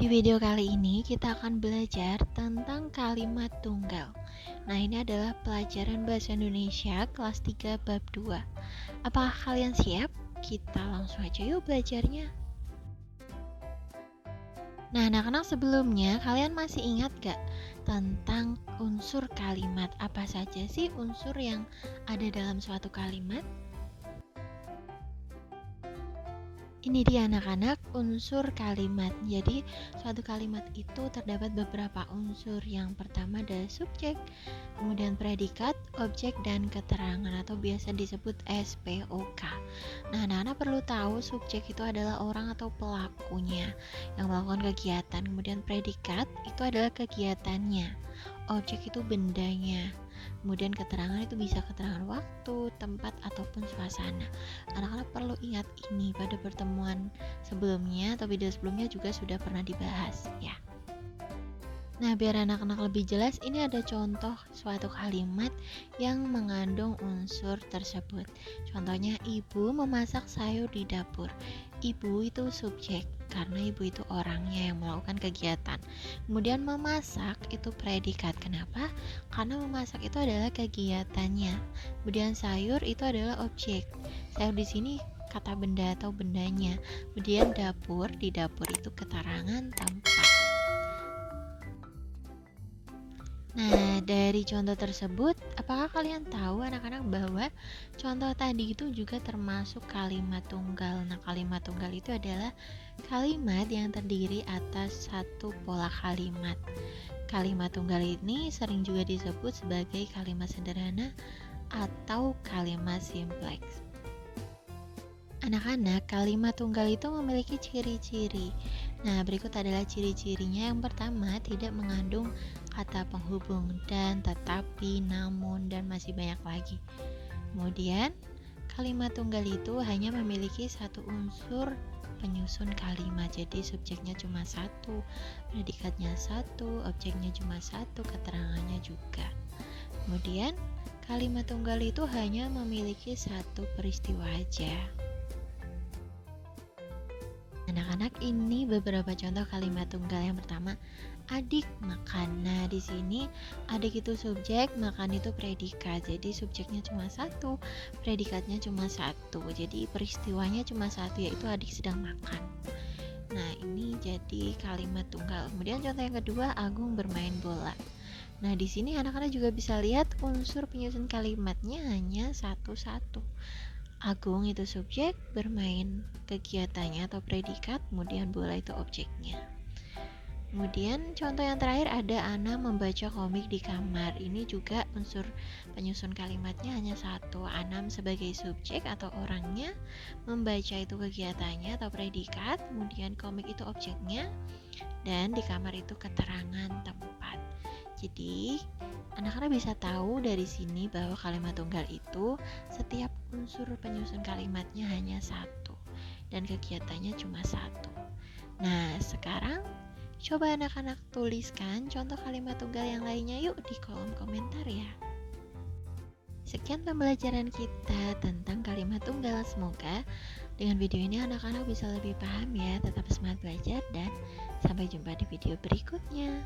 Di video kali ini kita akan belajar tentang kalimat tunggal. Nah, ini adalah pelajaran bahasa Indonesia kelas 3 bab 2. Apakah kalian siap? Kita langsung aja yuk belajarnya. Nah, anak-anak, sebelumnya kalian masih ingat gak tentang unsur kalimat? Apa saja sih unsur yang ada dalam suatu kalimat? Ini dia anak-anak, unsur kalimat. Jadi suatu kalimat itu terdapat beberapa unsur. Yang pertama adalah subjek, kemudian predikat, objek, dan keterangan atau biasa disebut SPOK. Nah, anak-anak perlu tahu subjek itu adalah orang atau pelakunya yang melakukan kegiatan. Kemudian predikat itu adalah kegiatannya. Objek itu bendanya. Kemudian keterangan itu bisa keterangan waktu, tempat, ataupun suasana. Anak-anak perlu ingat ini, pada pertemuan sebelumnya atau video sebelumnya juga sudah pernah dibahas ya. Nah, biar anak-anak lebih jelas, ini ada contoh suatu kalimat yang mengandung unsur tersebut. Contohnya, ibu memasak sayur di dapur. Ibu itu subjek, karena ibu itu orangnya yang melakukan kegiatan. Kemudian memasak itu predikat. Kenapa? Karena memasak itu adalah kegiatannya. Kemudian sayur itu adalah objek. Sayur di sini kata benda atau bendanya. Kemudian dapur, di dapur itu keterangan tempat. Nah, dari contoh tersebut, apakah kalian tahu anak-anak bahwa contoh tadi itu juga termasuk kalimat tunggal? Nah, kalimat tunggal itu adalah kalimat yang terdiri atas satu pola kalimat. Kalimat tunggal ini sering juga disebut sebagai kalimat sederhana atau kalimat simpleks. Anak-anak, kalimat tunggal itu memiliki ciri-ciri. Nah, berikut adalah ciri-cirinya. Yang pertama, tidak mengandung kata penghubung dan, tetapi, namun, dan masih banyak lagi. Kemudian, kalimat tunggal itu hanya memiliki satu unsur penyusun kalimat. Jadi subjeknya cuma satu, predikatnya satu, objeknya cuma satu, keterangannya juga. Kemudian, kalimat tunggal itu hanya memiliki satu peristiwa aja. Anak-anak, ini beberapa contoh kalimat tunggal. Yang pertama, adik makan. Nah, di sini adik itu subjek, makan itu predikat. Jadi subjeknya cuma satu, predikatnya cuma satu. Jadi peristiwanya cuma satu, yaitu adik sedang makan. Nah, ini jadi kalimat tunggal. Kemudian contoh yang kedua, Agung bermain bola. Nah, di sini anak-anak juga bisa lihat unsur penyusun kalimatnya hanya satu-satu. Agung itu subjek, bermain kegiatannya atau predikat, kemudian bola itu objeknya. Kemudian contoh yang terakhir ada Ana membaca komik di kamar. Ini juga unsur penyusun kalimatnya hanya satu. Ana sebagai subjek atau orangnya, membaca itu kegiatannya atau predikat, kemudian komik itu objeknya, dan di kamar itu keterangan tempat. Jadi anak-anak bisa tahu dari sini bahwa kalimat tunggal itu setiap unsur penyusun kalimatnya hanya satu dan kegiatannya cuma satu. Nah, sekarang coba anak-anak tuliskan contoh kalimat tunggal yang lainnya yuk di kolom komentar ya. Sekian pembelajaran kita tentang kalimat tunggal. Semoga dengan video ini anak-anak bisa lebih paham ya. Tetap semangat belajar dan sampai jumpa di video berikutnya.